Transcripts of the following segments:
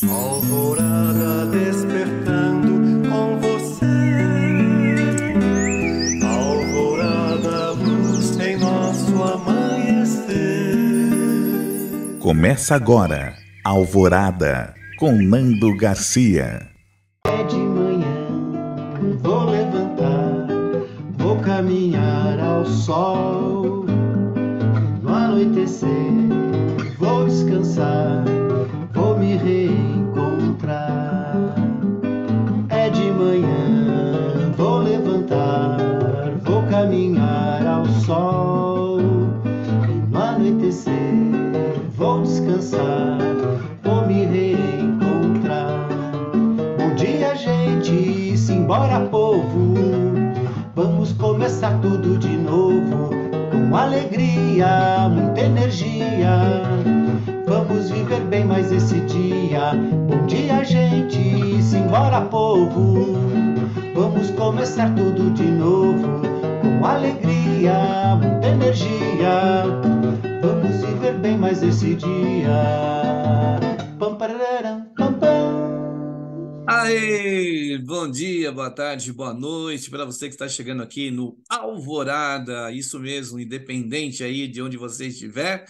Alvorada despertando com você. Alvorada, luz em nosso amanhecer. Começa agora, Alvorada, com Nando Garcia. É de manhã, vou levantar, vou caminhar ao sol. No anoitecer, vou descansar, vou me reencontrar. É de manhã, vou levantar, vou caminhar ao sol. E no anoitecer, vou descansar, vou me reencontrar. Bom dia, gente, simbora, povo. Vamos começar tudo de novo, com alegria, muita energia. Vamos viver bem mais esse dia. Bom dia, gente, simbora, povo. Vamos começar tudo de novo, com alegria, muita energia. Vamos viver bem mais esse dia. Pam, pararam, pam, pam. Aê, bom dia, boa tarde, boa noite para você que está chegando aqui no Alvorada, isso mesmo, independente aí de onde você estiver,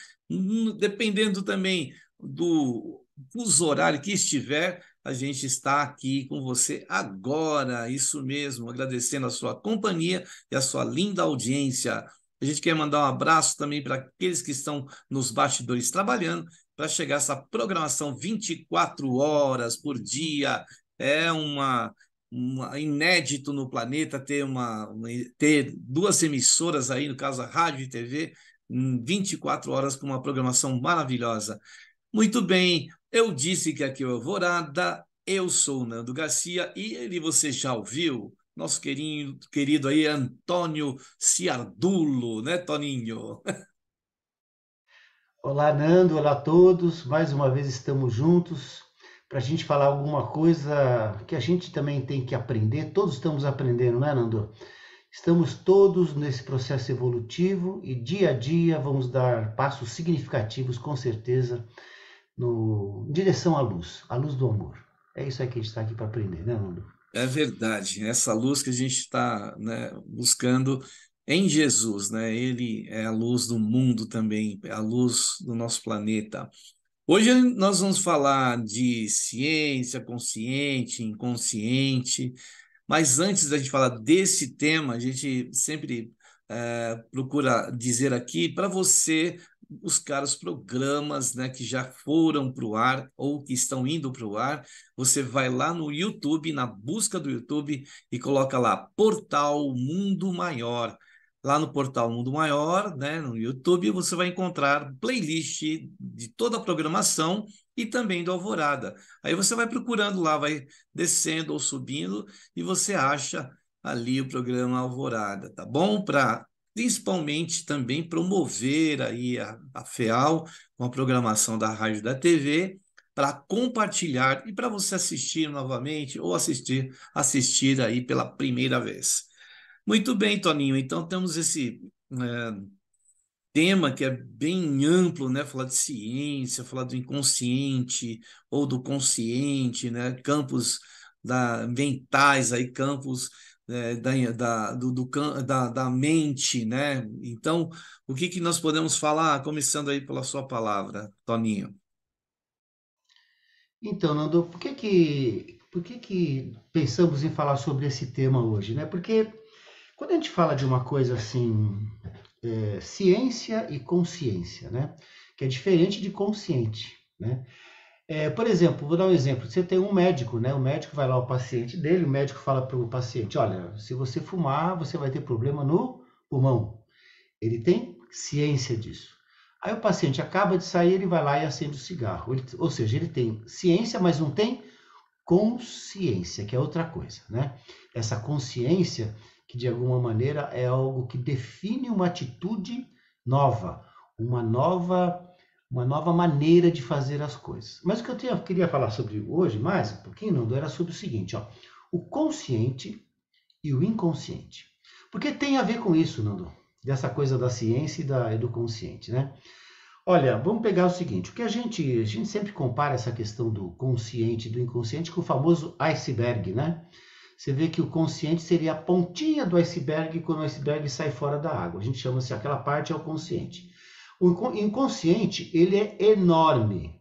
dependendo também do fuso horário que estiver, a gente está aqui com você agora, isso mesmo, agradecendo a sua companhia e a sua linda audiência. A gente quer mandar um abraço também para aqueles que estão nos bastidores trabalhando, para chegar essa programação 24 horas por dia. É inédito no planeta ter duas emissoras aí, no caso a rádio e TV, em 24 horas com uma programação maravilhosa. Muito bem, eu disse que aqui é o Alvorada, eu sou o Nando Garcia e ele você já ouviu, nosso querido aí Antônio Ciardulo, né, Toninho? Olá, Nando, olá a todos. Mais uma vez estamos juntos para a gente falar alguma coisa que a gente também tem que aprender. Todos estamos aprendendo, né, Nando? Estamos todos nesse processo evolutivo e dia a dia vamos dar passos significativos, com certeza, em direção à luz do amor. É isso aí que a gente está aqui para aprender, né, Nando? É verdade, essa luz que a gente está, né, buscando em Jesus, né? Ele é a luz do mundo também, é a luz do nosso planeta. Hoje nós vamos falar de ciência consciente, inconsciente, mas antes da gente falar desse tema, a gente sempre procura dizer aqui para você buscar os programas, né, que já foram para o ar ou que estão indo para o ar. Você vai lá no YouTube, na busca do YouTube, e coloca lá Portal Mundo Maior. Lá no Portal Mundo Maior, né, no YouTube, você vai encontrar playlist de toda a programação e também do Alvorada. Aí você vai procurando lá, vai descendo ou subindo e você acha ali o programa Alvorada, tá bom? Para principalmente também promover aí a FEAL com a programação da rádio e da TV, para compartilhar e para você assistir novamente ou assistir aí pela primeira vez. Muito bem, Toninho. Então temos esse tema que é bem amplo, né? Falar de ciência, falar do inconsciente ou do consciente, né? Campos mentais aí, campos da mente, né? Então, o que que nós podemos falar, começando aí pela sua palavra, Toninho? Então, Nando, por que que pensamos em falar sobre esse tema hoje, né? Porque quando a gente fala de uma coisa assim, ciência e consciência, né? Que é diferente de consciente, né? Por exemplo, vou dar um exemplo. Você tem um médico, né? O médico vai lá ao paciente dele, o médico fala para o paciente, olha, se você fumar, você vai ter problema no pulmão. Ele tem ciência disso. Aí o paciente acaba de sair, ele vai lá e acende o cigarro. Ou seja, ele tem ciência, mas não tem consciência, que é outra coisa, né? Essa consciência que de alguma maneira é algo que define uma atitude nova, uma nova, uma nova maneira de fazer as coisas. Mas o que eu queria falar sobre hoje, mais um pouquinho, Nando, era sobre o seguinte, ó, o consciente e o inconsciente. Porque tem a ver com isso, Nando, dessa coisa da ciência e do consciente, né? Olha, vamos pegar o seguinte, o que a gente sempre compara essa questão do consciente e do inconsciente com o famoso iceberg, né? Você vê que o consciente seria a pontinha do iceberg quando o iceberg sai fora da água. A gente chama assim, aquela parte é o consciente. O inconsciente, ele é enorme,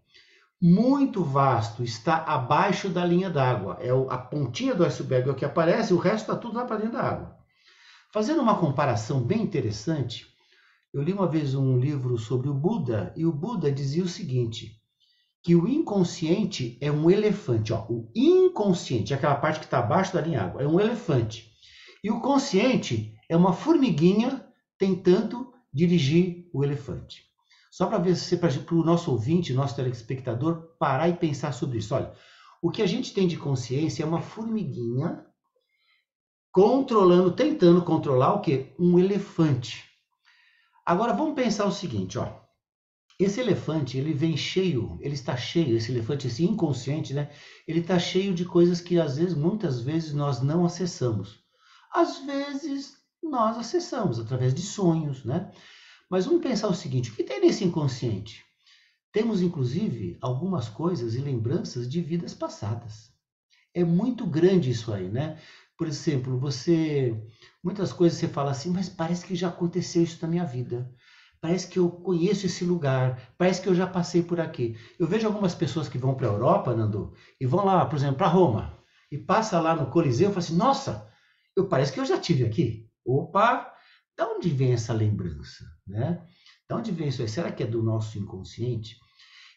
muito vasto, está abaixo da linha d'água. A pontinha do iceberg é o que aparece, o resto está tudo lá para dentro da água. Fazendo uma comparação bem interessante, eu li uma vez um livro sobre o Buda, e o Buda dizia o seguinte, que o inconsciente é um elefante. Ó, o inconsciente, aquela parte que está abaixo da linha água, é um elefante. E o consciente é uma formiguinha tentando dirigir o elefante. Só para ver se para o nosso ouvinte, nosso telespectador, parar e pensar sobre isso. Olha, o que a gente tem de consciência é uma formiguinha controlando, tentando controlar o quê? Um elefante. Agora vamos pensar o seguinte, ó. Esse elefante, ele vem cheio, ele está cheio, esse elefante, esse inconsciente, né? Ele está cheio de coisas que às vezes, muitas vezes, nós não acessamos. Às vezes, nós acessamos através de sonhos, né? Mas vamos pensar o seguinte, o que tem nesse inconsciente? Temos, inclusive, algumas coisas e lembranças de vidas passadas. É muito grande isso aí, né? Por exemplo, muitas coisas você fala assim, mas parece que já aconteceu isso na minha vida. Parece que eu conheço esse lugar, parece que eu já passei por aqui. Eu vejo algumas pessoas que vão para a Europa, Nando, e vão lá, por exemplo, para Roma, e passa lá no Coliseu e fala assim, nossa, parece que eu já estive aqui. Opa, de onde vem essa lembrança, né? De onde vem isso aí? Será que é do nosso inconsciente?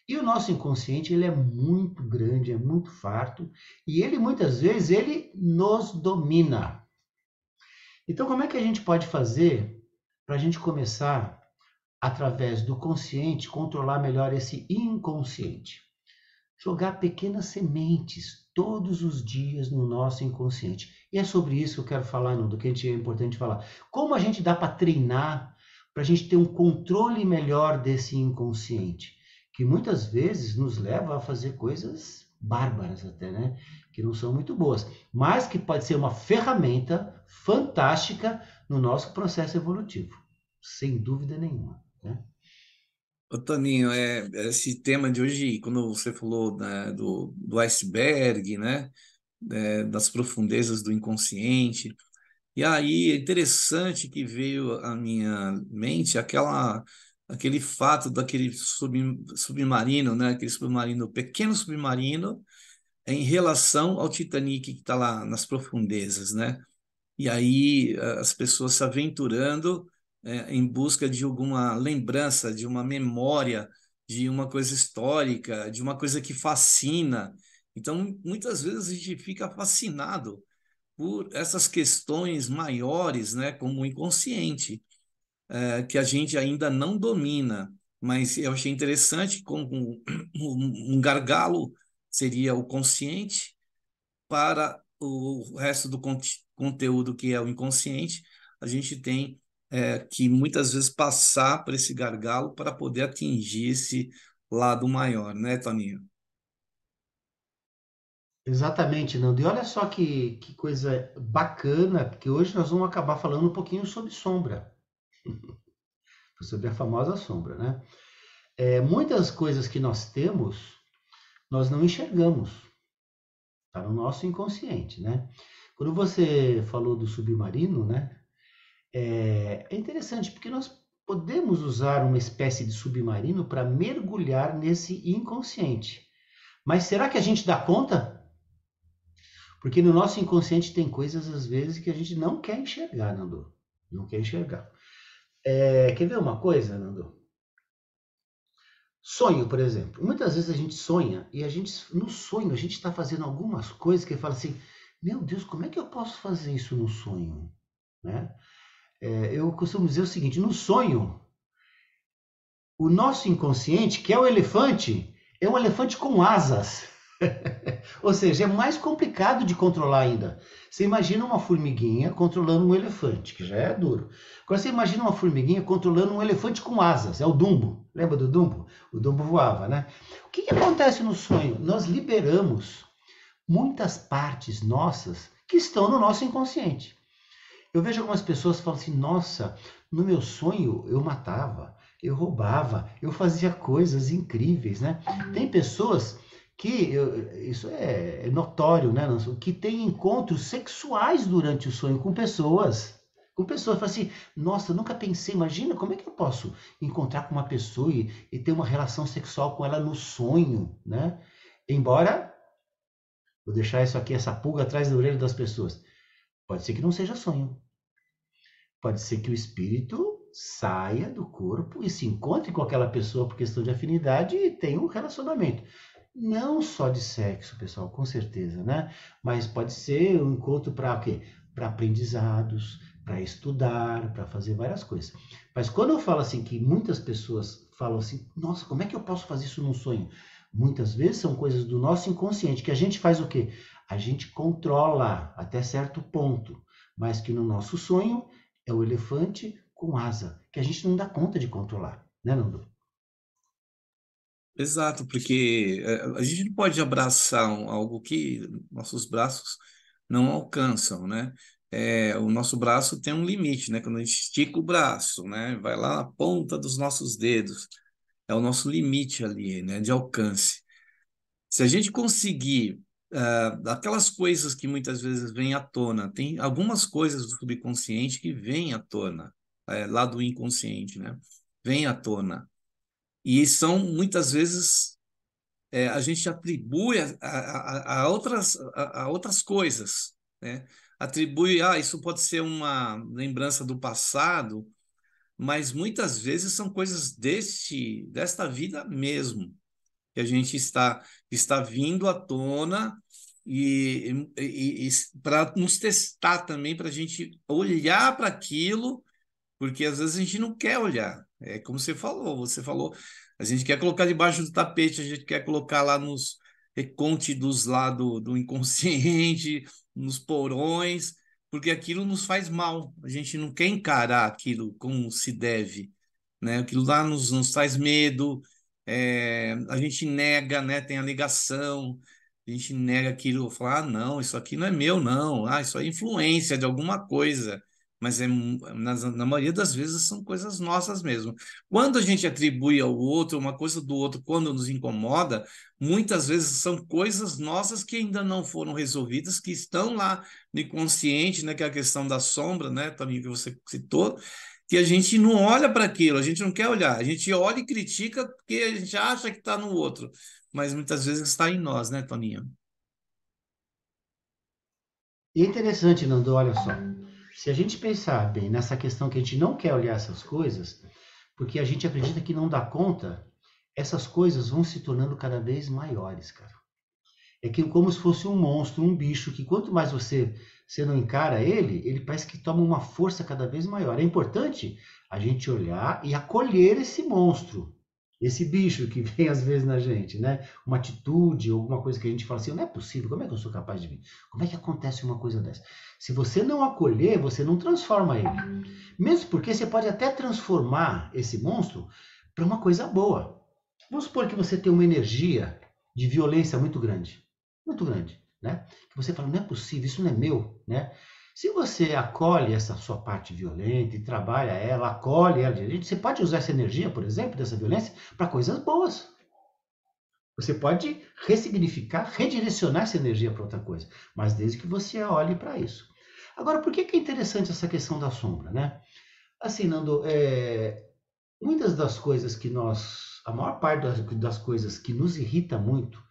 E o nosso inconsciente, ele é muito grande, é muito farto, e ele muitas vezes, ele nos domina. Então, como é que a gente pode fazer para a gente começar, através do consciente, controlar melhor esse inconsciente? Jogar pequenas sementes todos os dias no nosso inconsciente. E é sobre isso que eu quero falar, Nando, que é importante falar. Como a gente dá para treinar, para a gente ter um controle melhor desse inconsciente, que muitas vezes nos leva a fazer coisas bárbaras até, né? Que não são muito boas, mas que pode ser uma ferramenta fantástica no nosso processo evolutivo, sem dúvida nenhuma, né? Ô, Toninho, esse tema de hoje, quando você falou, né, do iceberg, né, das profundezas do inconsciente, e aí é interessante que veio à minha mente aquele fato daquele submarino, né, aquele submarino, pequeno submarino, em relação ao Titanic que está lá nas profundezas, né? E aí as pessoas se aventurando em busca de alguma lembrança, de uma memória, de uma coisa histórica, de uma coisa que fascina. Então, muitas vezes a gente fica fascinado por essas questões maiores, né, como o inconsciente, que a gente ainda não domina. Mas eu achei interessante como um gargalo seria o consciente para o resto do conteúdo que é o inconsciente, a gente tem que muitas vezes passar por esse gargalo para poder atingir esse lado maior, né, Toninho? Exatamente, Nando. E olha só que coisa bacana, porque hoje nós vamos acabar falando um pouquinho sobre sombra, sobre a famosa sombra, né? Muitas coisas que nós temos, nós não enxergamos, está no nosso inconsciente, né? Quando você falou do submarino, né? É interessante, porque nós podemos usar uma espécie de submarino para mergulhar nesse inconsciente. Mas será que a gente dá conta? Porque no nosso inconsciente tem coisas, às vezes, que a gente não quer enxergar, Nando. Não quer enxergar. Quer ver uma coisa, Nando? Sonho, por exemplo. Muitas vezes a gente sonha e no sonho a gente está fazendo algumas coisas que fala assim, meu Deus, como é que eu posso fazer isso no sonho? Né? Eu costumo dizer o seguinte, no sonho, o nosso inconsciente, que é o elefante, é um elefante com asas. Ou seja, é mais complicado de controlar ainda. Você imagina uma formiguinha controlando um elefante, que já é duro. Agora você imagina uma formiguinha controlando um elefante com asas, é o Dumbo. Lembra do Dumbo? O Dumbo voava, né? O que acontece no sonho? Nós liberamos muitas partes nossas que estão no nosso inconsciente. Eu vejo algumas pessoas que falam assim, nossa, no meu sonho eu matava, eu roubava, eu fazia coisas incríveis, né? Tem pessoas que, isso é notório, né, Nancy? Que tem encontros sexuais durante o sonho com pessoas. Com pessoas, fala assim, nossa, eu nunca pensei, imagina, como é que eu posso encontrar com uma pessoa e ter uma relação sexual com ela no sonho, né? Embora, vou deixar isso aqui, essa pulga atrás da orelha das pessoas. Pode ser que não seja sonho. Pode ser que o espírito saia do corpo e se encontre com aquela pessoa por questão de afinidade e tenha um relacionamento. Não só de sexo, pessoal, com certeza, né? Mas pode ser um encontro para o quê? Para aprendizados, para estudar, para fazer várias coisas. Mas quando eu falo assim que muitas pessoas falam assim, nossa, como é que eu posso fazer isso num sonho? Muitas vezes são coisas do nosso inconsciente que a gente faz o quê? A gente controla até certo ponto, mas que no nosso sonho é o elefante com asa, que a gente não dá conta de controlar, né, Nando? Exato, porque a gente não pode abraçar algo que nossos braços não alcançam, né? O nosso braço tem um limite, né? Quando a gente estica o braço, né? Vai lá na ponta dos nossos dedos, é o nosso limite ali, né? De alcance. Se a gente conseguir, aquelas coisas que muitas vezes vêm à tona, tem algumas coisas do subconsciente que vêm à tona, lá do inconsciente, né? Vêm à tona. E são muitas vezes a gente atribui a outras coisas, né? Atribui, isso pode ser uma lembrança do passado, mas muitas vezes são coisas desta vida mesmo, que a gente está vindo à tona e para nos testar também, para a gente olhar para aquilo porque às vezes a gente não quer olhar. É como você falou, a gente quer colocar debaixo do tapete, a gente quer colocar lá nos recônditos lá do inconsciente, nos porões, porque aquilo nos faz mal. A gente não quer encarar aquilo como se deve, né? Aquilo lá nos faz medo, a gente nega, né? Tem a negação, a gente nega aquilo, fala, não, isso aqui não é meu, não, isso é influência de alguma coisa, mas na maioria das vezes são coisas nossas mesmo. Quando a gente atribui ao outro uma coisa do outro, quando nos incomoda, muitas vezes são coisas nossas que ainda não foram resolvidas, que estão lá no inconsciente, né, que é a questão da sombra, né, Toninho, que você citou, que a gente não olha para aquilo, a gente não quer olhar, a gente olha e critica porque a gente acha que está no outro, mas muitas vezes está em nós, né, Toninho? E é interessante, Nando, olha só. Se a gente pensar bem nessa questão que a gente não quer olhar essas coisas, porque a gente acredita que não dá conta, essas coisas vão se tornando cada vez maiores, cara. É que como se fosse um monstro, um bicho, que quanto mais você não encara ele, ele parece que toma uma força cada vez maior. É importante a gente olhar e acolher esse monstro, esse bicho que vem às vezes na gente, né? Uma atitude, alguma coisa que a gente fala assim, não é possível, como é que eu sou capaz de vir? Como é que acontece uma coisa dessa? Se você não acolher, você não transforma ele. Mesmo porque você pode até transformar esse monstro para uma coisa boa. Vamos supor que você tem uma energia de violência muito grande, né? Que você fala, não é possível, isso não é meu, né? Se você acolhe essa sua parte violenta e trabalha ela, acolhe ela, você pode usar essa energia, por exemplo, dessa violência, para coisas boas. Você pode ressignificar, redirecionar essa energia para outra coisa, mas desde que você olhe para isso. Agora, por que é interessante essa questão da sombra, né? Assim, Nando, muitas das coisas que a maior parte das coisas que nos irrita muito,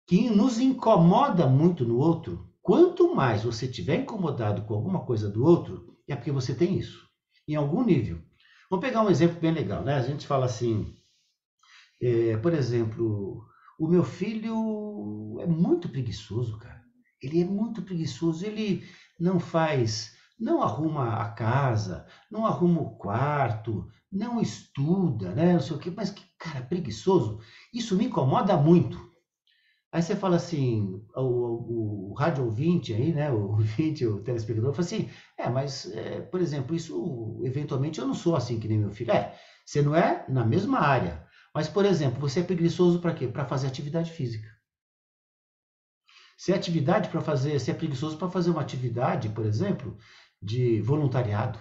que nos incomoda muito no outro, quanto mais você estiver incomodado com alguma coisa do outro, é porque você tem isso, em algum nível. Vamos pegar um exemplo bem legal, né? A gente fala assim, por exemplo, o meu filho é muito preguiçoso, cara. Ele é muito preguiçoso, ele não arruma a casa, não arruma o quarto, não estuda, né? Não sei o quê, mas que cara preguiçoso. Isso me incomoda muito. Aí você fala assim, o rádio ouvinte aí, né? O ouvinte, o telespectador, fala assim, mas, por exemplo, isso, eventualmente, eu não sou assim que nem meu filho. Você não é na mesma área. Mas, por exemplo, você é preguiçoso para quê? Para fazer atividade física. Você é preguiçoso para fazer uma atividade, por exemplo, de voluntariado.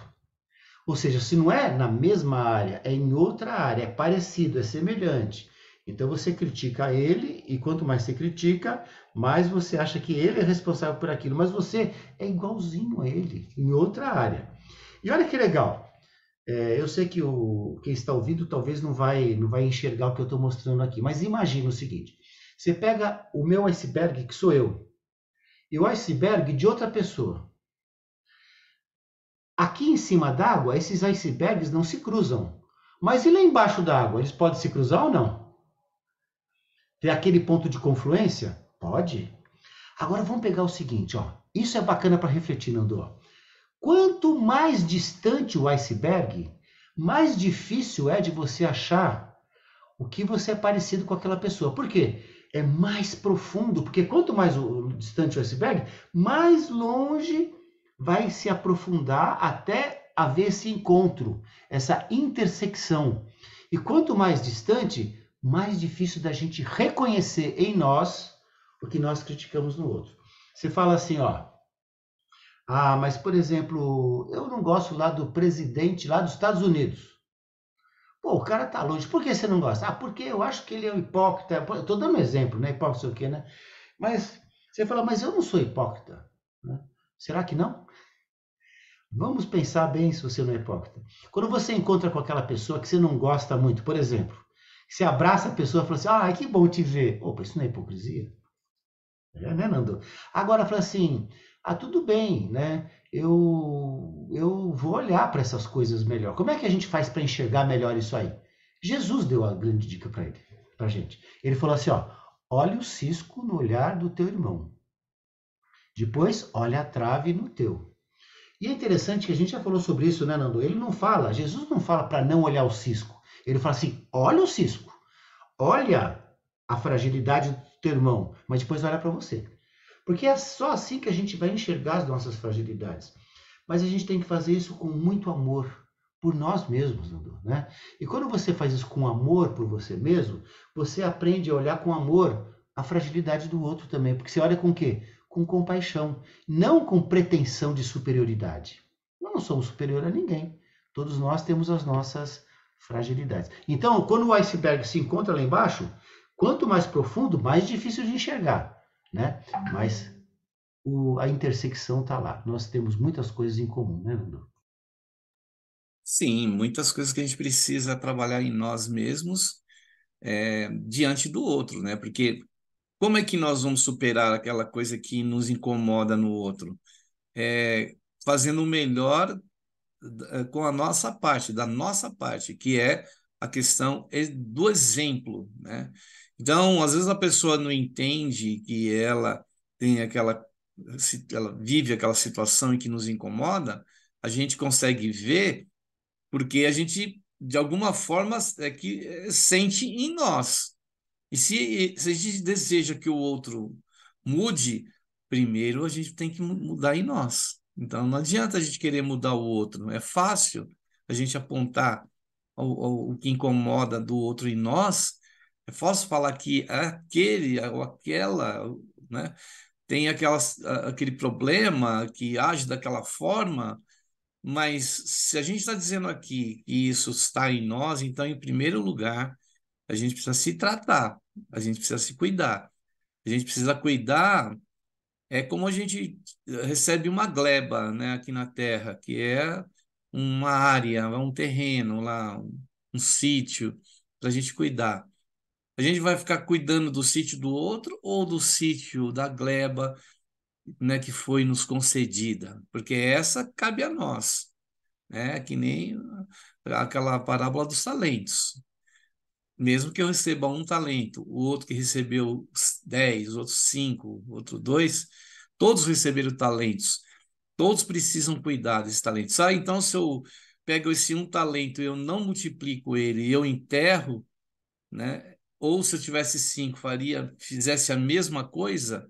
Ou seja, se não é na mesma área, é em outra área, é parecido, é semelhante. Então você critica ele, e quanto mais você critica, mais você acha que ele é responsável por aquilo, mas você é igualzinho a ele, em outra área. E olha que legal, eu sei que quem está ouvindo talvez não vai enxergar o que eu estou mostrando aqui, mas imagina o seguinte: você pega o meu iceberg, que sou eu, e o iceberg de outra pessoa. Aqui em cima d'água, esses icebergs não se cruzam. Mas e lá embaixo d'água? Eles podem se cruzar ou não? Tem aquele ponto de confluência? Pode. Agora vamos pegar o seguinte, ó. Isso é bacana para refletir, Nando. Quanto mais distante o iceberg, mais difícil é de você achar o que você é parecido com aquela pessoa. Por quê? É mais profundo, porque quanto mais distante o iceberg, mais longe vai se aprofundar até haver esse encontro, essa intersecção. E quanto mais distante, mais difícil da gente reconhecer em nós o que nós criticamos no outro. Você fala assim, ó, mas por exemplo, eu não gosto lá do presidente lá dos Estados Unidos. Pô, o cara tá longe. Por que você não gosta? Porque eu acho que ele é um hipócrita. Eu tô dando um exemplo, né? Hipócrita, sei o quê, né? Mas você fala, mas eu não sou hipócrita. Né? Será que não? Vamos pensar bem se você não é hipócrita. Quando você encontra com aquela pessoa que você não gosta muito, por exemplo, você abraça a pessoa e fala assim, que bom te ver. Opa, isso não é hipocrisia? Né, Nando? Agora fala assim, tudo bem, né? Eu vou olhar para essas coisas melhor. Como é que a gente faz para enxergar melhor isso aí? Jesus deu a grande dica para ele, para gente. Ele falou assim, ó, olha o cisco no olhar do teu irmão. Depois, olha a trave no teu. E é interessante que a gente já falou sobre isso, né, Nando? Ele não fala, Jesus não fala para não olhar o cisco. Ele fala assim, olha o cisco. Olha a fragilidade do teu irmão, mas depois olha para você. Porque é só assim que a gente vai enxergar as nossas fragilidades. Mas a gente tem que fazer isso com muito amor por nós mesmos, né? E quando você faz isso com amor por você mesmo, você aprende a olhar com amor a fragilidade do outro também. Porque você olha com o quê? Com compaixão, não com pretensão de superioridade. Nós não somos superior a ninguém. Todos nós temos as nossas fragilidades. Então, quando o iceberg se encontra lá embaixo, quanto mais profundo, mais difícil de enxergar, né? Mas a intersecção está lá. Nós temos muitas coisas em comum, né, Nando? Sim, muitas coisas que a gente precisa trabalhar em nós mesmos diante do outro, né? Porque como é que nós vamos superar aquela coisa que nos incomoda no outro? É, fazendo o melhor com a nossa parte, da nossa parte, que é a questão do exemplo, né? Então, às vezes a pessoa não entende que ela tem aquela, ela vive aquela situação em que nos incomoda, a gente consegue ver porque a gente, de alguma forma, sente em nós. E se a gente deseja que o outro mude, primeiro a gente tem que mudar em nós. Então não adianta a gente querer mudar o outro. É fácil a gente apontar o que incomoda do outro em nós. É fácil falar que aquele ou aquela, né, tem aquele problema que age daquela forma, mas se a gente está dizendo aqui que isso está em nós, então, em primeiro lugar, a gente precisa se tratar, a gente precisa se cuidar. A gente precisa cuidar, é como a gente recebe uma gleba, né, aqui na Terra, que é uma área, um terreno lá, um sítio, para a gente cuidar. A gente vai ficar cuidando do sítio do outro ou do sítio da gleba, né, que foi nos concedida? Porque essa cabe a nós, né? Que nem aquela parábola dos talentos. Mesmo que eu receba um talento, o outro que recebeu 10, outros 5, outro 2, todos receberam talentos. Todos precisam cuidar desses talentos. Então, se eu pego esse um talento e eu não multiplico ele e eu enterro, né? Ou se eu tivesse 5, fizesse a mesma coisa,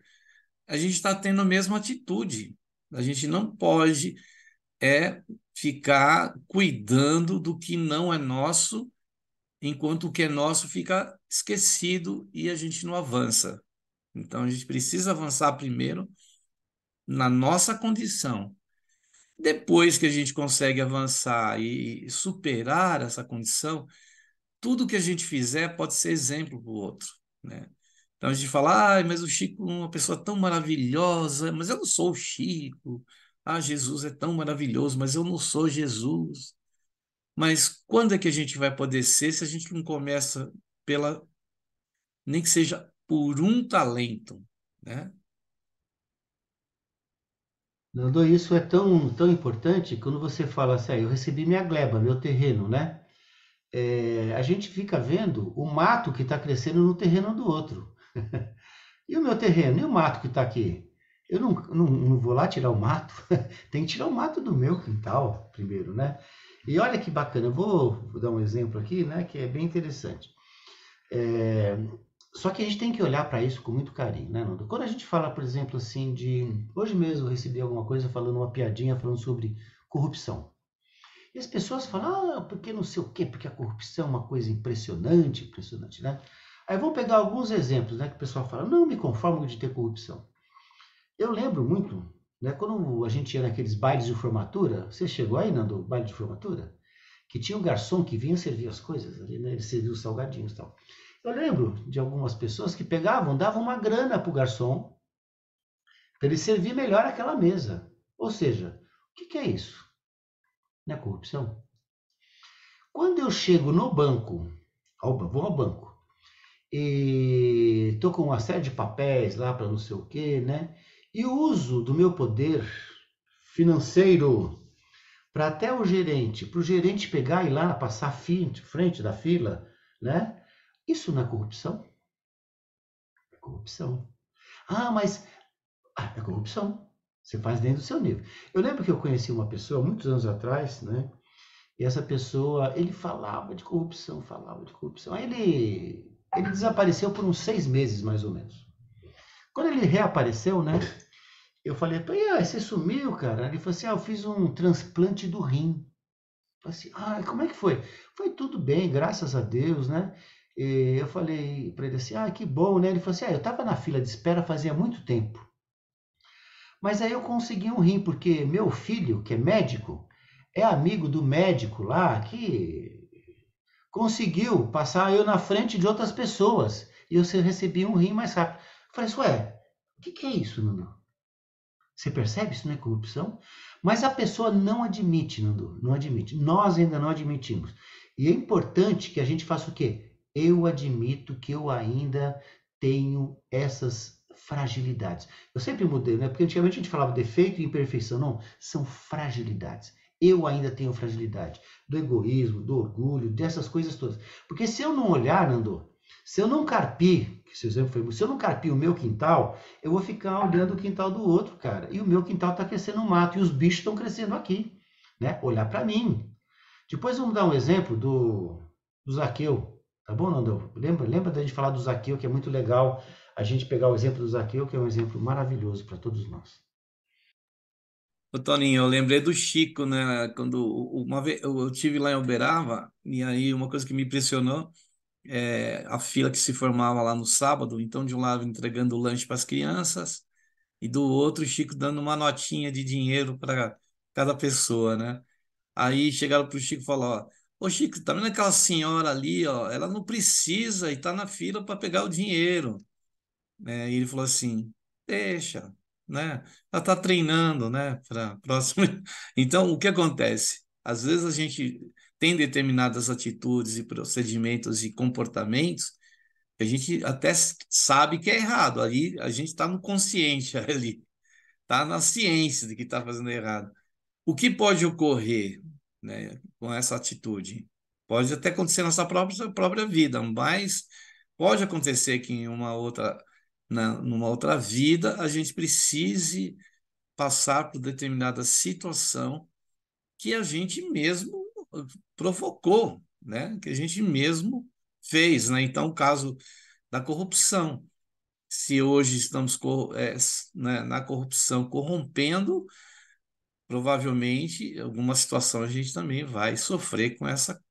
a gente está tendo a mesma atitude. A gente não pode ficar cuidando do que não é nosso, enquanto o que é nosso fica esquecido e a gente não avança. Então a gente precisa avançar primeiro na nossa condição. Depois que a gente consegue avançar e superar essa condição, tudo que a gente fizer pode ser exemplo para o outro, né? Então a gente fala, ah, mas o Chico é uma pessoa tão maravilhosa, mas eu não sou o Chico. Ah, Jesus é tão maravilhoso, mas eu não sou Jesus. Mas quando é que a gente vai poder ser se a gente não começa pela, nem que seja por um talento, né? Nando, isso é tão, tão importante quando você fala assim, eu recebi minha gleba, meu terreno, né? A gente fica vendo o mato que está crescendo no terreno do outro. E o meu terreno? E o mato que está aqui? Eu não vou lá tirar o mato. Tem que tirar o mato do meu quintal primeiro, né? E olha que bacana, eu vou dar um exemplo aqui, né, que é bem interessante. É, Só que a gente tem que olhar para isso com muito carinho, né, Nando? Quando a gente fala, por exemplo, assim, de. Hoje mesmo eu recebi alguma coisa falando, uma piadinha falando sobre corrupção. E as pessoas falam, ah, porque não sei o quê, porque a corrupção é uma coisa impressionante, impressionante, né? Aí vamos pegar alguns exemplos, né, que o pessoal fala, não me conformo de ter corrupção. Eu lembro muito, né, quando a gente ia naqueles bailes de formatura, você chegou aí, Nando, baile de formatura? Que tinha um garçom que vinha servir as coisas ali, né? Ele servia os salgadinhos e tal. Eu lembro de algumas pessoas que pegavam, davam uma grana pro garçom para ele servir melhor aquela mesa. Ou seja, o que que é isso? Não é corrupção? Quando eu chego no banco, vou ao banco, e estou com uma série de papéis lá para não sei o quê, né? E uso do meu poder financeiro para até o gerente, para o gerente pegar e ir lá passar frente da fila, né? Isso não é corrupção? É corrupção. Ah, mas é corrupção. Você faz dentro do seu nível. Eu lembro que eu conheci uma pessoa muitos anos atrás, né? E essa pessoa, ele falava de corrupção, falava de corrupção. Aí ele desapareceu por uns 6 meses, mais ou menos. Quando ele reapareceu, né? Eu falei, você sumiu, cara? Ele falou assim, eu fiz um transplante do rim. Eu falei assim, como é que foi? Foi tudo bem, graças a Deus, né? E eu falei para ele assim, que bom, né? Ele falou assim, eu estava na fila de espera fazia muito tempo. Mas aí eu consegui um rim, porque meu filho, que é médico, é amigo do médico lá que conseguiu passar eu na frente de outras pessoas. E eu recebi um rim mais rápido. Eu falei assim, o que é isso, Nuno? Você percebe? Isso não é corrupção? Mas a pessoa não admite, Nando, não admite. Nós ainda não admitimos. E é importante que a gente faça o quê? Eu admito que eu ainda tenho essas fragilidades. Eu sempre mudei, né? Porque antigamente a gente falava defeito e imperfeição. Não, são fragilidades. Eu ainda tenho fragilidade do egoísmo, do orgulho, dessas coisas todas. Porque se eu não olhar, Nando, se eu não carpir, que esse exemplo foi, se eu não carpir o meu quintal, eu vou ficar olhando o quintal do outro, cara. E o meu quintal está crescendo no mato e os bichos estão crescendo aqui, né? Olhar para mim. Depois vamos dar um exemplo do Zaqueu, tá bom, Nandão? Lembra da gente falar do Zaqueu, que é muito legal a gente pegar o exemplo do Zaqueu, que é um exemplo maravilhoso para todos nós. Ô, Toninho, eu lembrei do Chico, né? Quando uma vez eu tive lá em Uberaba, e aí uma coisa que me impressionou é a fila que se formava lá no sábado. Então, de um lado entregando o lanche para as crianças, e do outro o Chico dando uma notinha de dinheiro para cada pessoa, né? Aí chegaram pro Chico e falaram, ó, ô Chico, tá vendo aquela senhora ali, ó? Ela não precisa e tá na fila para pegar o dinheiro, né? E ele falou assim, deixa, né? Ela tá treinando, né? Para próxima. Então, o que acontece? Às vezes a gente tem determinadas atitudes e procedimentos e comportamentos que a gente até sabe que é errado. Ali a gente está no consciente ali, tá na ciência de que está fazendo errado. O que pode ocorrer, né, com essa atitude? Pode até acontecer na sua própria vida, mas pode acontecer que em uma outra, numa outra vida a gente precise passar por determinada situação que a gente mesmo provocou, né? Que a gente mesmo fez, né? Então, o caso da corrupção. Se hoje estamos né, na corrupção corrompendo, provavelmente, em alguma situação a gente também vai sofrer com essa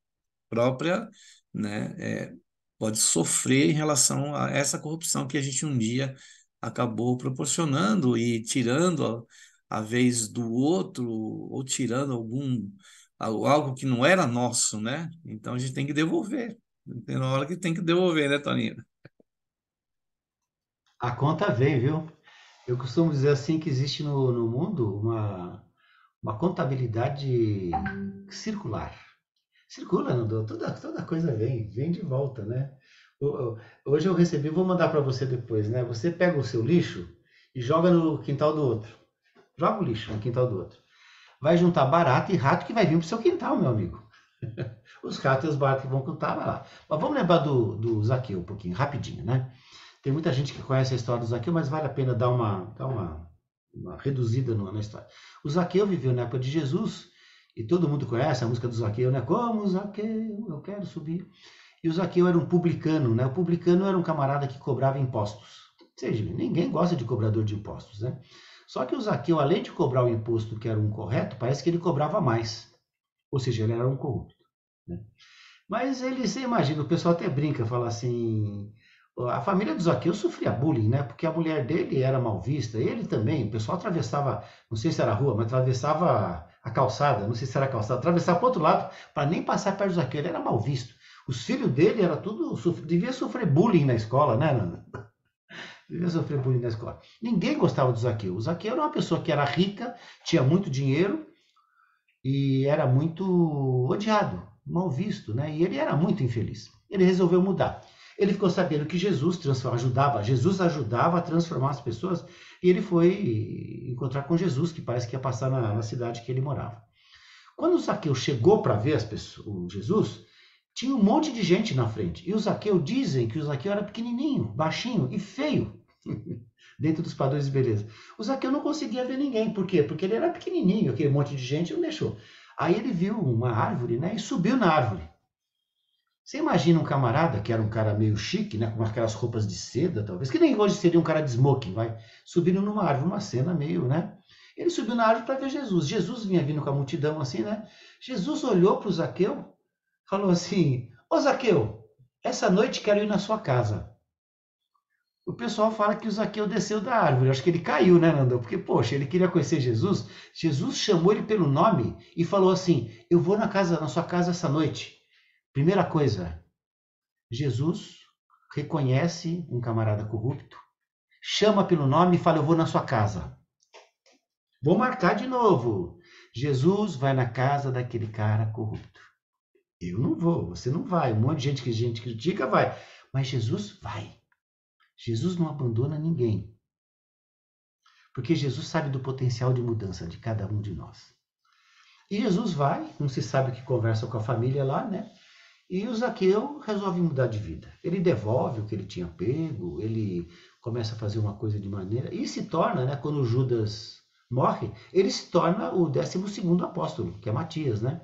própria, né, pode sofrer em relação a essa corrupção que a gente um dia acabou proporcionando e tirando a vez do outro, ou tirando algo que não era nosso, né? Então a gente tem que devolver. Tem uma hora que tem que devolver, né, Toninho? A conta vem, viu? Eu costumo dizer assim que existe no mundo uma contabilidade circular. Circula, Nando, toda coisa vem de volta, né? Hoje eu recebi, vou mandar para você depois, né? Você pega o seu lixo e joga no quintal do outro. Joga o lixo no quintal do outro. Vai juntar barata e rato que vai vir pro seu quintal, meu amigo. Os ratos e os baratas que vão contar, vai lá. Mas vamos lembrar do Zaqueu um pouquinho, rapidinho, né? Tem muita gente que conhece a história do Zaqueu, mas vale a pena dar uma reduzida na história. O Zaqueu viveu na época de Jesus, e todo mundo conhece a música do Zaqueu, né? Como Zaqueu, eu quero subir. E o Zaqueu era um publicano, né? O publicano era um camarada que cobrava impostos. Ou seja, ninguém gosta de cobrador de impostos, né? Só que o Zaqueu, além de cobrar o imposto que era um correto, parece que ele cobrava mais. Ou seja, ele era um corrupto, né? Mas ele, você imagina, o pessoal até brinca, fala assim, a família do Zaqueu sofria bullying, né? Porque a mulher dele era mal vista, ele também, o pessoal atravessava, não sei se era a rua, mas atravessava a calçada, não sei se era a calçada, atravessava para o outro lado, para nem passar perto do Zaqueu, ele era mal visto. Os filhos dele era tudo, devia sofrer bullying na escola, né, Nana? Devia sofrer bullying na escola. Ninguém gostava do Zaqueu. O Zaqueu era uma pessoa que era rica, tinha muito dinheiro e era muito odiado, mal visto, né? E ele era muito infeliz. Ele resolveu mudar. Ele ficou sabendo que Jesus ajudava a transformar as pessoas, e ele foi encontrar com Jesus, que parece que ia passar na cidade que ele morava. Quando o Zaqueu chegou para ver o Jesus, tinha um monte de gente na frente. E o Zaqueu, dizem que o Zaqueu era pequenininho, baixinho e feio, dentro dos padrões de beleza. O Zaqueu não conseguia ver ninguém. Por quê? Porque ele era pequenininho, aquele monte de gente não deixou. Aí ele viu uma árvore, né, e subiu na árvore. Você imagina um camarada, que era um cara meio chique, né, com aquelas roupas de seda, talvez, que nem hoje seria um cara de smoking, vai, subindo numa árvore, uma cena meio, né? Ele subiu na árvore para ver Jesus. Jesus vinha vindo com a multidão assim, né? Jesus olhou para o Zaqueu, falou assim, ô Zaqueu, essa noite quero ir na sua casa. O pessoal fala que o Zaqueu desceu da árvore. Eu acho que ele caiu, né, Nando? Porque, poxa, ele queria conhecer Jesus. Jesus chamou ele pelo nome e falou assim: eu vou na sua casa essa noite. Primeira coisa, Jesus reconhece um camarada corrupto, chama pelo nome e fala: eu vou na sua casa. Vou marcar de novo. Jesus vai na casa daquele cara corrupto. Eu não vou, você não vai. Um monte de gente que a gente critica vai. Mas Jesus vai. Jesus não abandona ninguém. Porque Jesus sabe do potencial de mudança de cada um de nós. E Jesus vai, não se sabe o que conversa com a família lá, né? E o Zaqueu resolve mudar de vida. Ele devolve o que ele tinha pego, ele começa a fazer uma coisa de maneira... E se torna, né, quando Judas morre, ele se torna o 12º apóstolo, que é Matias, né?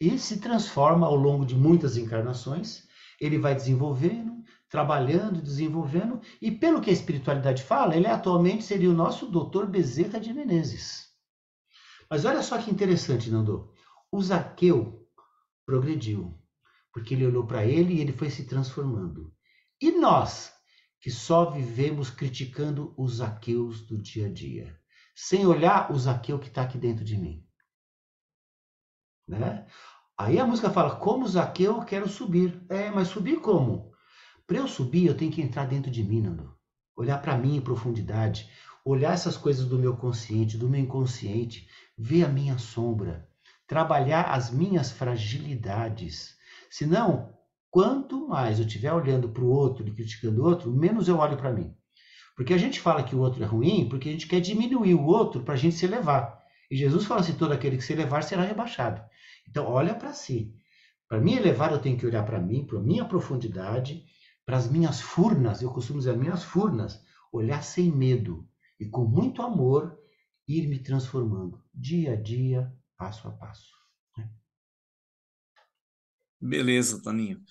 E se transforma ao longo de muitas encarnações, ele vai desenvolvendo, trabalhando, desenvolvendo, e pelo que a espiritualidade fala, ele atualmente seria o nosso Dr. Bezerra de Menezes. Mas olha só que interessante, Nando. O Zaqueu progrediu, porque ele olhou para ele e ele foi se transformando. E nós, que só vivemos criticando os Zaqueus do dia a dia, sem olhar o Zaqueu que está aqui dentro de mim, né? Aí a música fala, como Zaqueu eu quero subir. Mas subir como? Para eu subir, eu tenho que entrar dentro de mim, Nando. Olhar para mim em profundidade, olhar essas coisas do meu consciente, do meu inconsciente, ver a minha sombra, trabalhar as minhas fragilidades. Senão, quanto mais eu estiver olhando para o outro e criticando o outro, menos eu olho para mim. Porque a gente fala que o outro é ruim porque a gente quer diminuir o outro para a gente se elevar. E Jesus fala assim, todo aquele que se elevar será rebaixado. Então, olha para si. Para me elevar, eu tenho que olhar para mim, para a minha profundidade, para as minhas furnas, eu costumo dizer, as minhas furnas, olhar sem medo e com muito amor, ir me transformando, dia a dia, passo a passo. Beleza, Toninho.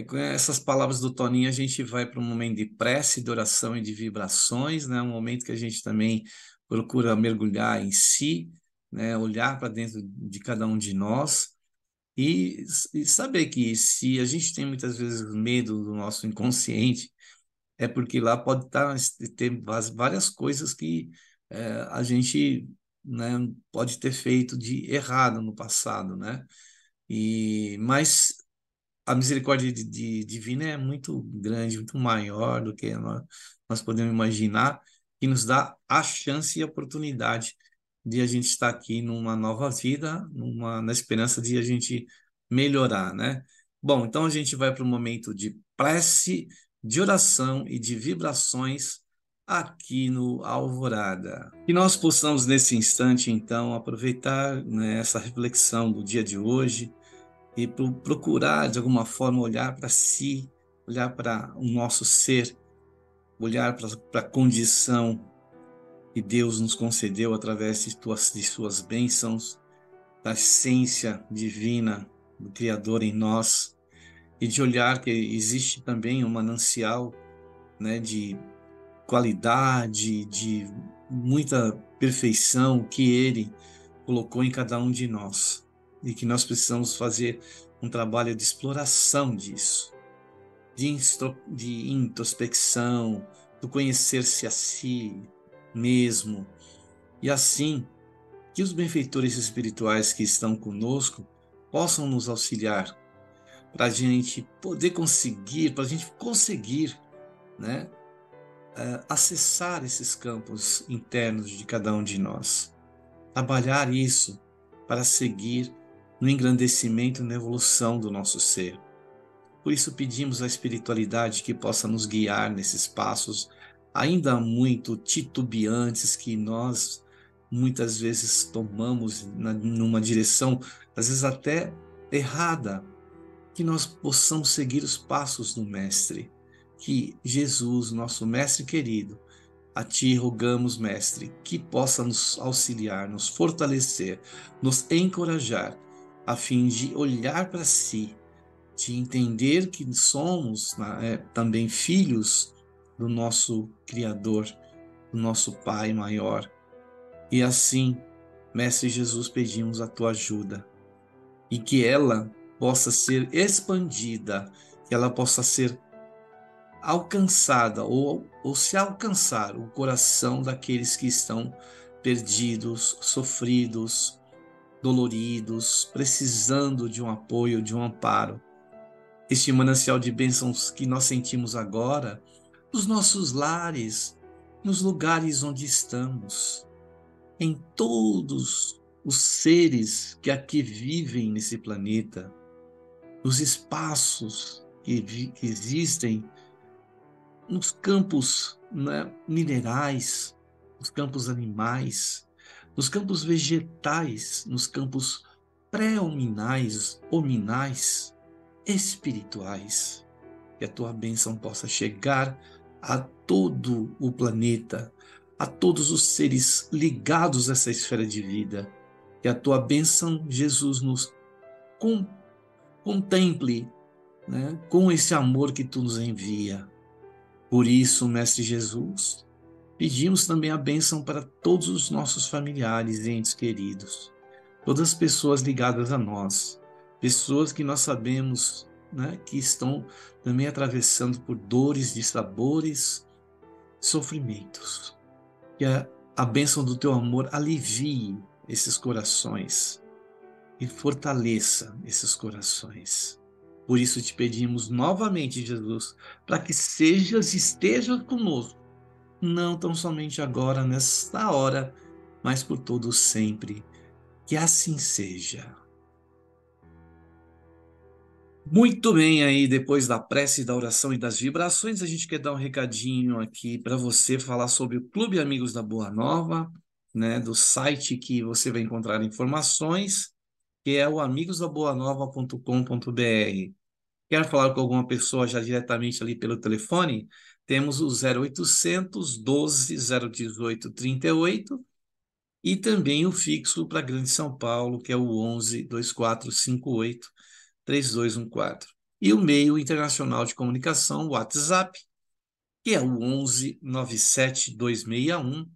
Com essas palavras do Toninho, a gente vai para um momento de prece, de oração e de vibrações, né? Um momento que a gente também procura mergulhar em si, né? Olhar para dentro de cada um de nós e saber que se a gente tem muitas vezes medo do nosso inconsciente, é porque lá pode ter várias coisas que a gente né, pode ter feito de errado no passado, né? Mas a misericórdia divina é muito grande, muito maior do que nós podemos imaginar, e nos dá a chance e a oportunidade de a gente estar aqui numa nova vida, na esperança de a gente melhorar, né? Bom, então a gente vai para o momento de prece, de oração e de vibrações aqui no Alvorada. Que nós possamos, nesse instante, então, aproveitar, né, essa reflexão do dia de hoje e procurar, de alguma forma, olhar para si, olhar para o nosso ser, olhar para a condição que Deus nos concedeu através de suas bênçãos, da essência divina do Criador em nós, e de olhar que existe também um manancial, né, de qualidade, de muita perfeição que Ele colocou em cada um de nós, e que nós precisamos fazer um trabalho de exploração disso, de introspecção, do conhecer-se a si mesmo, e assim que os benfeitores espirituais que estão conosco possam nos auxiliar para a gente poder conseguir, para a gente conseguir, né, acessar esses campos internos de cada um de nós. Trabalhar isso para seguir no engrandecimento e na evolução do nosso ser. Por isso pedimos à espiritualidade que possa nos guiar nesses passos ainda muito titubeantes que nós muitas vezes tomamos numa direção, às vezes até errada, que nós possamos seguir os passos do Mestre, que Jesus, nosso Mestre querido, a Ti rogamos, Mestre, que possa nos auxiliar, nos fortalecer, nos encorajar, a fim de olhar para si, de entender que somos, né, também filhos do nosso Criador, do nosso Pai maior. E assim, Mestre Jesus, pedimos a Tua ajuda, e que ela possa ser expandida, que ela possa ser alcançada ou se alcançar o coração daqueles que estão perdidos, sofridos, doloridos, precisando de um apoio, de um amparo. Este manancial de bênçãos que nós sentimos agora, nos nossos lares, nos lugares onde estamos, em todos os seres que aqui vivem nesse planeta, nos espaços que existem, nos campos, né, minerais, nos campos animais, nos campos vegetais, nos campos pré-hominais, hominais, espirituais. Que a tua bênção possa chegar a todo o planeta, a todos os seres ligados a essa esfera de vida. Que a tua bênção, Jesus, nos contemple, né, com esse amor que tu nos envia. Por isso, Mestre Jesus, pedimos também a bênção para todos os nossos familiares e entes queridos, todas as pessoas ligadas a nós, pessoas que nós sabemos, né, que estão também atravessando por dores, dissabores, sofrimentos. Que a bênção do teu amor alivie esses corações e fortaleça esses corações. Por isso te pedimos novamente, Jesus, para que esteja conosco, não tão somente agora, nesta hora, mas por todo sempre. Que assim seja. Muito bem, aí depois da prece, da oração e das vibrações, a gente quer dar um recadinho aqui para você falar sobre o Clube Amigos da Boa Nova, né, do site que você vai encontrar informações, que é o amigosdaboanova.com.br. Quer falar com alguma pessoa já diretamente ali pelo telefone? Temos o 0800 12 018 38 e também o fixo para Grande São Paulo, que é o 11 2458 3214. E o meio internacional de comunicação, o WhatsApp, que é o 11 97 261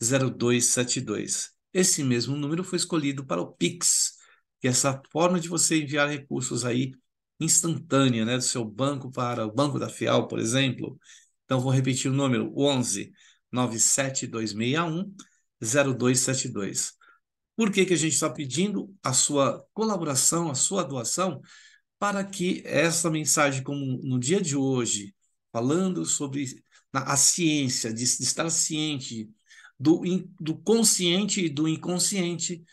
0272. Esse mesmo número foi escolhido para o Pix, que é essa forma de você enviar recursos aí instantânea, né, do seu banco para o Banco da Fial, por exemplo. Então, vou repetir o número: 11 97 261 0272. Por que que a gente está pedindo a sua colaboração, a sua doação, para que essa mensagem, como no dia de hoje, falando sobre a ciência, de estar ciente do consciente e do inconsciente,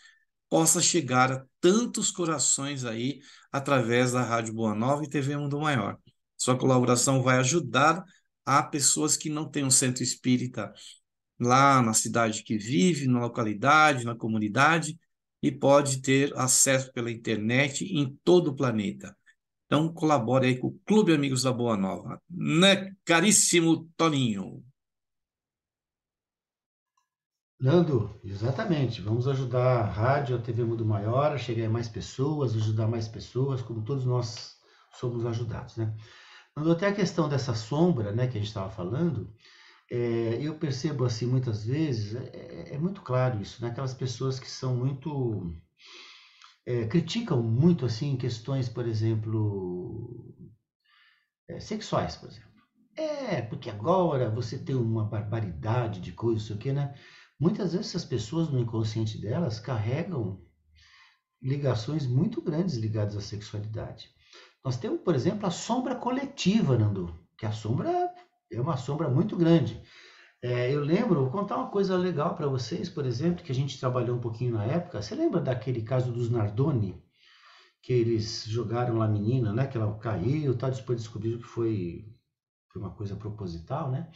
possa chegar a tantos corações aí através da Rádio Boa Nova e TV Mundo Maior. Sua colaboração vai ajudar a pessoas que não têm um centro espírita lá na cidade que vive, na localidade, na comunidade, e pode ter acesso pela internet em todo o planeta. Então, colabore aí com o Clube Amigos da Boa Nova, né, caríssimo Toninho? Nando, exatamente. Vamos ajudar a rádio, a TV Mundo Maior a chegar a mais pessoas, ajudar mais pessoas, como todos nós somos ajudados, né? Nando, até a questão dessa sombra, né, que a gente estava falando, eu percebo assim muitas vezes, é muito claro isso, né? Aquelas pessoas que são muito, criticam muito assim questões, por exemplo, sexuais, por exemplo. Porque agora você tem uma barbaridade de coisas, isso aqui, né? Muitas vezes essas pessoas no inconsciente delas carregam ligações muito grandes ligadas à sexualidade. Nós temos, por exemplo, a sombra coletiva, Nando, que a sombra é uma sombra muito grande. Eu lembro, vou contar uma coisa legal para vocês, por exemplo, que a gente trabalhou um pouquinho na época. Você lembra daquele caso dos Nardoni, que eles jogaram lá a menina, né? Que ela caiu, tal, depois descobriram que foi uma coisa proposital, né?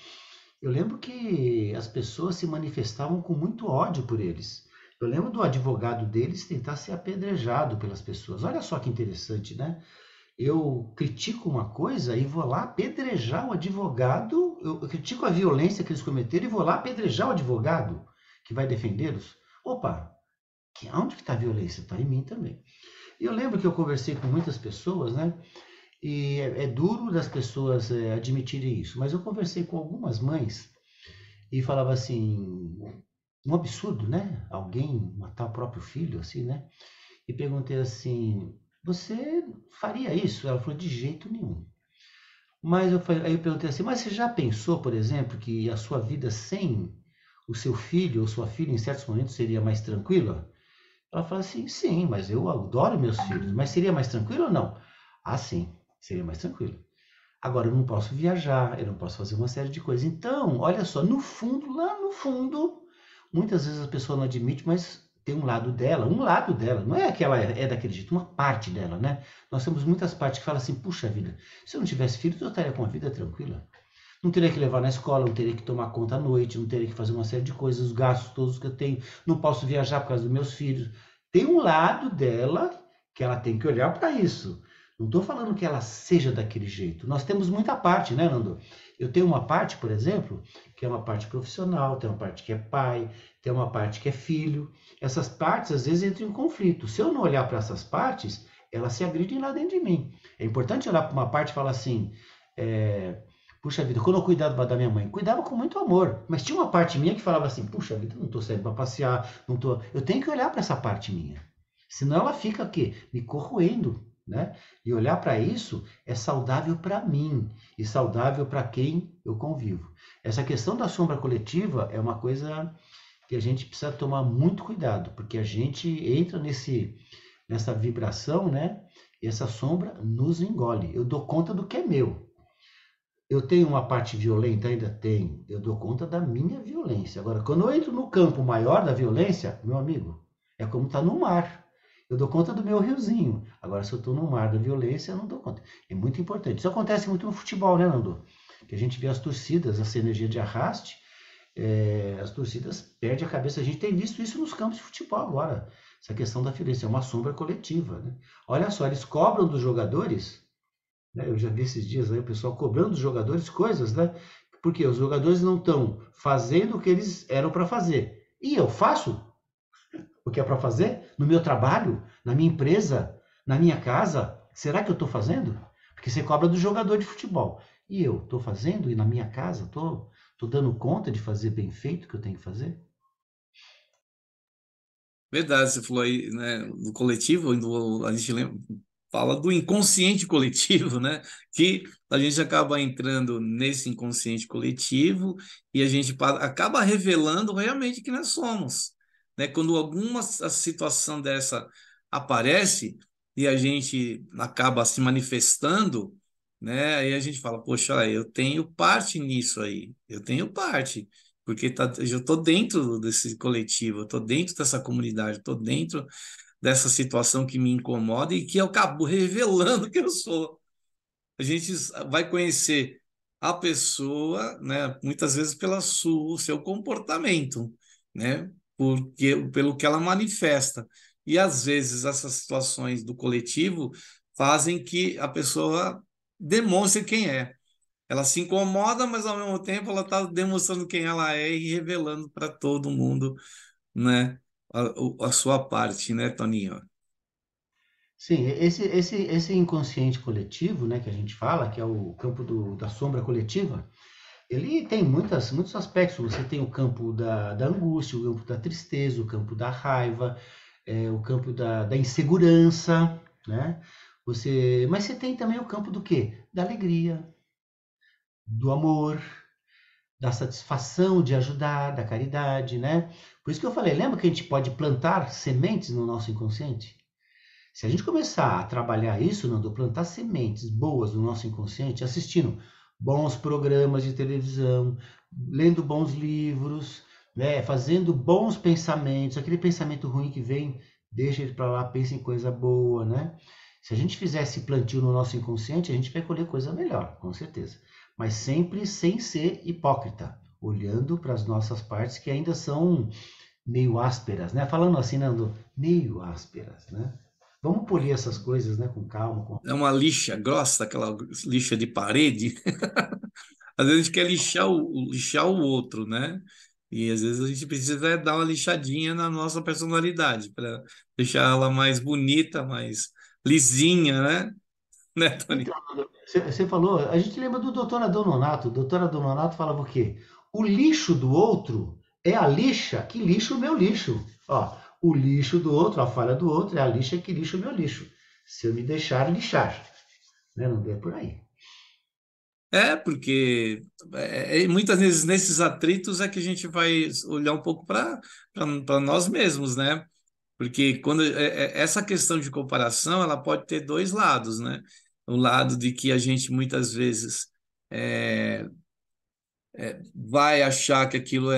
Eu lembro que as pessoas se manifestavam com muito ódio por eles. Eu lembro do advogado deles tentar ser apedrejado pelas pessoas. Olha só que interessante, né? Eu critico uma coisa e vou lá apedrejar o advogado, eu critico a violência que eles cometeram e vou lá apedrejar o advogado que vai defendê-los. Opa, onde que está a violência? Está em mim também. E eu lembro que eu conversei com muitas pessoas, né? E é duro das pessoas admitirem isso, mas eu conversei com algumas mães e falava assim, um absurdo, né? Alguém matar o próprio filho, assim, né? E perguntei assim, você faria isso? Ela falou, de jeito nenhum. Mas aí eu perguntei assim, mas você já pensou, por exemplo, que a sua vida sem o seu filho ou sua filha em certos momentos seria mais tranquila? Ela falou assim, sim, mas eu adoro meus filhos, mas seria mais tranquilo ou não? Ah, sim, seria mais tranquilo. Agora, eu não posso viajar, eu não posso fazer uma série de coisas. Então, olha só, no fundo, lá no fundo, muitas vezes a pessoa não admite, mas tem um lado dela, não é que ela é daquele jeito, uma parte dela, né? Nós temos muitas partes que falam assim, puxa vida, se eu não tivesse filhos, eu estaria com uma vida tranquila. Não teria que levar na escola, não teria que tomar conta à noite, não teria que fazer uma série de coisas, os gastos todos que eu tenho, não posso viajar por causa dos meus filhos. Tem um lado dela que ela tem que olhar para isso. Não estou falando que ela seja daquele jeito. Nós temos muita parte, né, Nando? Eu tenho uma parte, por exemplo, que é uma parte profissional, tem uma parte que é pai, tem uma parte que é filho. Essas partes, às vezes, entram em conflito. Se eu não olhar para essas partes, elas se agridem lá dentro de mim. É importante olhar para uma parte e falar assim, puxa vida, quando eu cuidava da minha mãe, cuidava com muito amor, mas tinha uma parte minha que falava assim, puxa vida, não estou saindo para passear, não tô. Eu tenho que olhar para essa parte minha. Senão ela fica aqui, me corroendo, né? E olhar para isso é saudável para mim e saudável para quem eu convivo. Essa questão da sombra coletiva é uma coisa que a gente precisa tomar muito cuidado, porque a gente entra nessa vibração, né? E essa sombra nos engole. Eu dou conta do que é meu. Eu tenho uma parte violenta, ainda tenho. Eu dou conta da minha violência. Agora, quando eu entro no campo maior da violência, meu amigo, é como estar no mar. Eu dou conta do meu riozinho. Agora, se eu estou no mar da violência, eu não dou conta. É muito importante. Isso acontece muito no futebol, né, Nando? Que a gente vê as torcidas, essa energia de arraste, as torcidas perdem a cabeça. A gente tem visto isso nos campos de futebol agora. Essa questão da violência é uma sombra coletiva, né? Olha só, eles cobram dos jogadores, né? Eu já vi esses dias aí o pessoal cobrando dos jogadores coisas, né? Porque os jogadores não estão fazendo o que eles eram para fazer. E eu faço o que é para fazer no meu trabalho, na minha empresa, na minha casa. Será que eu estou fazendo? Porque você cobra do jogador de futebol. E eu estou fazendo? E na minha casa? Estou dando conta de fazer bem feito o que eu tenho que fazer? Verdade, você falou aí, né, do coletivo, a gente lembra, fala do inconsciente coletivo, né? Que a gente acaba entrando nesse inconsciente coletivo e a gente acaba revelando realmente quem nós somos, né? Quando alguma situação dessa aparece e a gente acaba se manifestando, né? Aí a gente fala, poxa, eu tenho parte nisso aí, eu tenho parte, porque eu estou dentro desse coletivo, eu estou dentro dessa comunidade, estou dentro dessa situação que me incomoda e que eu acabo revelando que eu sou. A gente vai conhecer a pessoa, né, muitas vezes o seu comportamento, né, pelo que ela manifesta. E às vezes essas situações do coletivo fazem que a pessoa demonstre quem é. Ela se incomoda, mas ao mesmo tempo ela está demonstrando quem ela é e revelando para todo mundo, né, a sua parte, né, Toninho? Sim, esse inconsciente coletivo, né, que a gente fala, que é o campo da sombra coletiva, ele tem muitos aspectos. Você tem o campo da angústia, o campo da tristeza, o campo da raiva, o campo da insegurança, né? Mas você tem também o campo do quê? Da alegria, do amor, da satisfação de ajudar, da caridade, né? Por isso que eu falei, lembra que a gente pode plantar sementes no nosso inconsciente? Se a gente começar a trabalhar isso, Nando, plantar sementes boas no nosso inconsciente, assistindo bons programas de televisão, lendo bons livros, né, fazendo bons pensamentos, aquele pensamento ruim que vem, deixa ele para lá, pensa em coisa boa, né? Se a gente fizer esse plantio no nosso inconsciente, a gente vai colher coisa melhor, com certeza. Mas sempre sem ser hipócrita, olhando para as nossas partes que ainda são meio ásperas, né? Falando assim, Nando, meio ásperas, né? Vamos polir essas coisas, né, com calma. É uma lixa grossa, aquela lixa de parede. Às vezes a gente quer lixar o outro, né? E às vezes a gente precisa dar uma lixadinha na nossa personalidade para deixar ela mais bonita, mais lisinha, né? Né, Tony? Então, você falou, a gente lembra do doutor Adão Nonato. O doutor Adão Nonato falava o quê? O lixo do outro é a lixa que lixa o meu lixo. Ó, o lixo do outro, a falha do outro, é a lixa que lixa o meu lixo. Se eu me deixar lixar, né? Não é por aí. Porque muitas vezes nesses atritos é que a gente vai olhar um pouco para nós mesmos, né? Porque essa questão de comparação, ela pode ter dois lados, né? O lado de que a gente muitas vezes é, vai achar que aquilo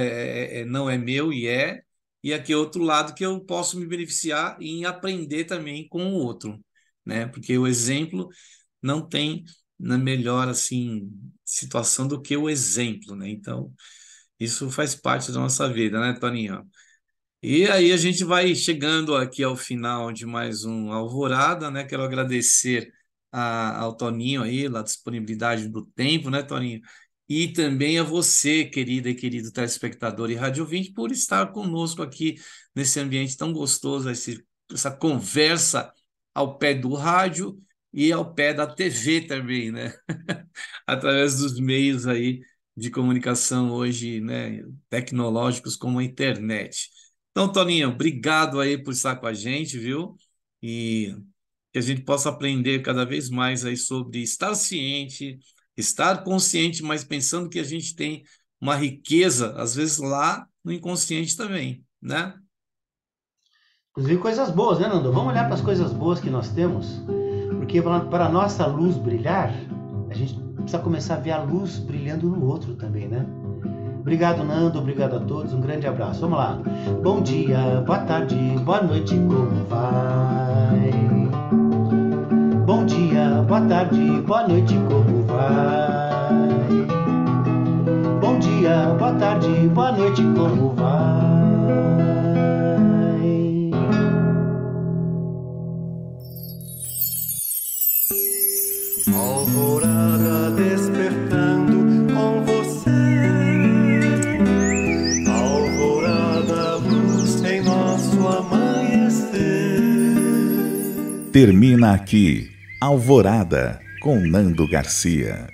não é meu e aqui é outro lado que eu posso me beneficiar em aprender também com o outro, né? Porque o exemplo não tem na melhor assim situação do que o exemplo, né? Então, isso faz parte da nossa vida, né, Toninho? E aí a gente vai chegando aqui ao final de mais um Alvorada, né? Quero agradecer ao Toninho aí, a disponibilidade do tempo, né, Toninho? E também a você, querida e querido telespectador e rádio ouvinte, por estar conosco aqui nesse ambiente tão gostoso, essa conversa ao pé do rádio e ao pé da TV também, né? Através dos meios aí de comunicação hoje, né, tecnológicos como a internet. Então, Toninho, obrigado aí por estar com a gente, viu? E que a gente possa aprender cada vez mais aí sobre estar ciente, estar consciente, mas pensando que a gente tem uma riqueza, às vezes lá no inconsciente também, né? Inclusive coisas boas, né, Nando? Vamos olhar para as coisas boas que nós temos, porque para a nossa luz brilhar, a gente precisa começar a ver a luz brilhando no outro também, né? Obrigado, Nando. Obrigado a todos. Um grande abraço. Vamos lá. Bom dia, boa tarde, boa noite, como vai? Bom dia, boa tarde, boa noite, como vai? Bom dia, boa tarde, boa noite, como vai? Alvorada despertando com você. Alvorada, luz em nosso amanhecer. Termina aqui Alvorada com Nando Garcia.